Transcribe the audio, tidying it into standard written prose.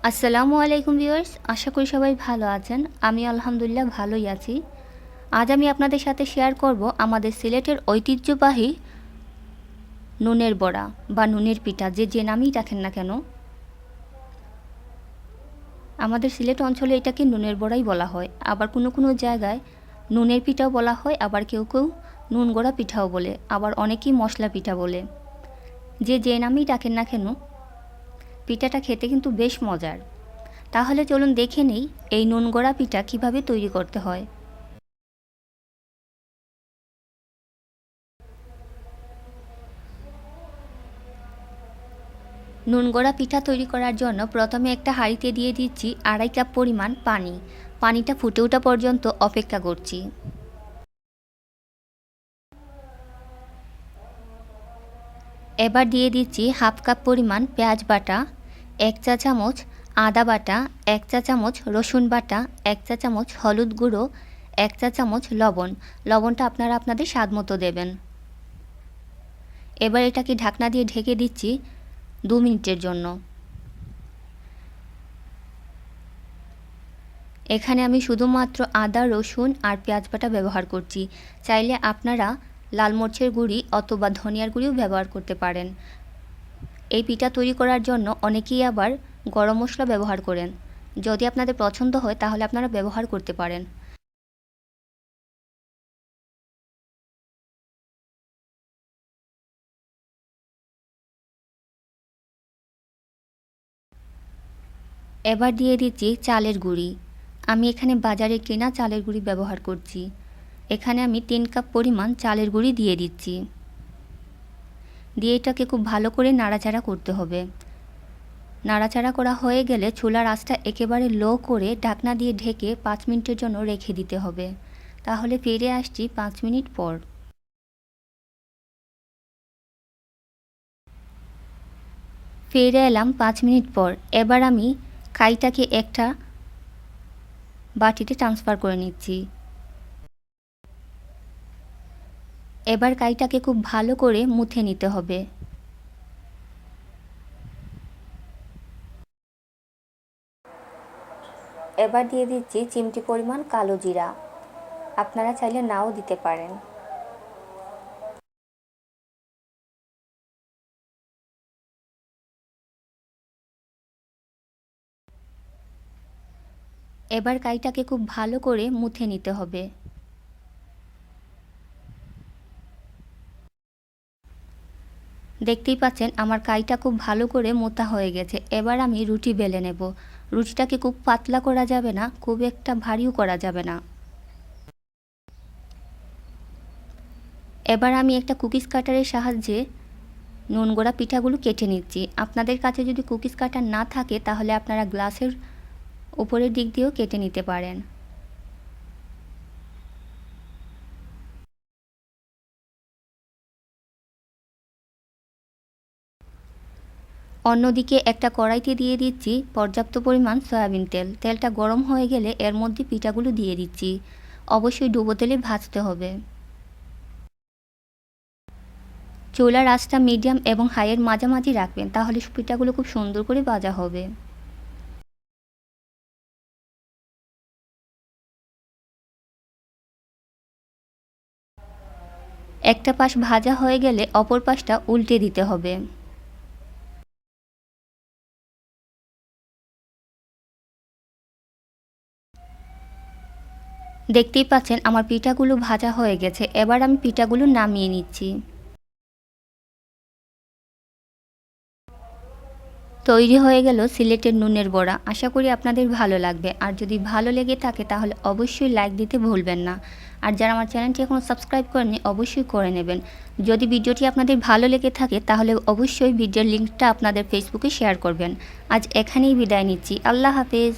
আসসালামু আলাইকুম ভিউয়ার্স, আশা করি সবাই ভালো আছেন। আমি আলহামদুলিল্লাহ ভালোই আছি। আজ আমি আপনাদের সাথে শেয়ার করব আমাদের সিলেটের ঐতিহ্যবাহী নুনের বড়া বা নুনের পিঠা, যে নামই রাখেন না কেন। আমাদের সিলেট অঞ্চলে এটাকে নুনের বড়াই বলা হয়। আবার কোনো কোনো জায়গায় নুনের পিঠাও বলা হয়, আবার কেউ কেউ নুন গড়া পিঠাও বলে, আবার অনেকেই মশলা পিঠা বলে। যে নামই রাখেন না কেন, পিঠাটা খেতে কিন্তু বেশ মজার। তাহলে চলুন দেখে নেই এই নুন গড়া পিঠা কীভাবে তৈরি করতে হয়। নুনগড়া পিঠা তৈরি করার জন্য প্রথমে একটা হাঁড়িতে দিয়ে দিচ্ছি 2.5 কাপ পরিমাণ পানি। পানিটা ফুটে ওঠা পর্যন্ত অপেক্ষা করছি। এবার দিয়ে দিচ্ছি হাফ কাপ পরিমাণ পেঁয়াজ বাটা, 1 চা চামচ আদা বাটা, 1 চা চামচ রসুন বাটা, 1 চা চামচ হলুদ গুঁড়ো, 1 চা চামচ লবণ। লবণটা আপনারা আপনাদের স্বাদ মতো দেবেন। এবার এটাকে ঢাকনা দিয়ে ঢেকে দিচ্ছি 2 মিনিটের জন্য। এখানে আমি শুধুমাত্র আদা, রসুন আর পেঁয়াজ বাটা ব্যবহার করছি। চাইলে আপনারা লাল মরিচের গুঁড়ি অথবা ধনিয়ার গুঁড়িও ব্যবহার করতে পারেন। এই পিঠা তৈরি করার জন্য অনেকেই আবার গরম মশলা ব্যবহার করেন। যদি আপনাদের পছন্দ হয় তাহলে আপনারা ব্যবহার করতে পারেন। এবার দিয়ে দিচ্ছি চালের গুঁড়ি। আমি এখানে বাজারে কেনা চালের গুঁড়ি ব্যবহার করছি। এখানে আমি 3 কাপ পরিমাণ চালের গুঁড়ি দিয়ে দিচ্ছি। দিয়ে এটাকে খুব ভালো করে নাড়াচাড়া করতে হবে। নাড়াচাড়া করা হয়ে গেলে চুলার আঁচটা একেবারে লো করে ঢাকনা দিয়ে ঢেকে 5 মিনিটের জন্য রেখে দিতে হবে। তাহলে ফিরে আসছি 5 মিনিট পর। ফিরে এলাম 5 মিনিট পর। এবার আমি কাইটাকে একটা বাটিতে ট্রান্সফার করে নিচ্ছি। এবার কাইটাকে খুব ভালো করে মুথে নিতে হবে। এবার দিয়ে দিচ্ছি চিমটি পরিমাণ কালো জিরা। আপনারা চাইলে নাও দিতে পারেন। এবার কাইটাকে খুব ভালো করে মুথে নিতে হবে। দেখতেই পাচ্ছেন আমার কাইটা খুব ভালো করে মোথা হয়ে গেছে। এবার আমি রুটি বেলে নেব। রুটিটাকে খুব পাতলা করা যাবে না, খুব একটা ভারীও করা যাবে না। এবার আমি একটা কুকিজ কাটারের সাহায্যে নুনগড়া পিঠাগুলো কেটে নিচ্ছি। আপনাদের কাছে যদি কুকিজ কাটার না থাকে তাহলে আপনারা গ্লাসের উপরের দিক দিয়েও কেটে নিতে পারেন। অন্যদিকে একটা কড়াইতে দিয়ে দিচ্ছি পর্যাপ্ত পরিমাণ সয়াবিন তেল। তেলটা গরম হয়ে গেলে এর মধ্যে পিঠাগুলো দিয়ে দিচ্ছি। অবশ্যই ডুবো তেলে ভাজতে হবে। চুলার আঁচটা মিডিয়াম এবং হাইয়ের মাঝামাঝি রাখবেন, তাহলে পিঠাগুলো খুব সুন্দর করে ভাজা হবে। একটা পাশ ভাজা হয়ে গেলে অপর পাশটা উল্টে দিতে হবে। দেখতেই পাচ্ছেন আমার পিঠাগুলো ভাজা হয়ে গেছে। এবার আমি পিঠাগুলো নামিয়ে নিচ্ছি। তৈরি হয়ে গেল সিলেটের নুনের বড়া। আশা করি আপনাদের ভালো লাগবে। আর যদি ভালো লেগে থাকে তাহলে অবশ্যই লাইক দিতে ভুলবেন না। আর যারা আমার চ্যানেলটি এখনও সাবস্ক্রাইব করেননি অবশ্যই করে নেবেন। যদি ভিডিওটি আপনাদের ভালো লেগে থাকে তাহলে অবশ্যই ভিডিওর লিঙ্কটা আপনাদের ফেসবুকে শেয়ার করবেন। আজ এখানেই বিদায় নিচ্ছি। আল্লাহ হাফেজ।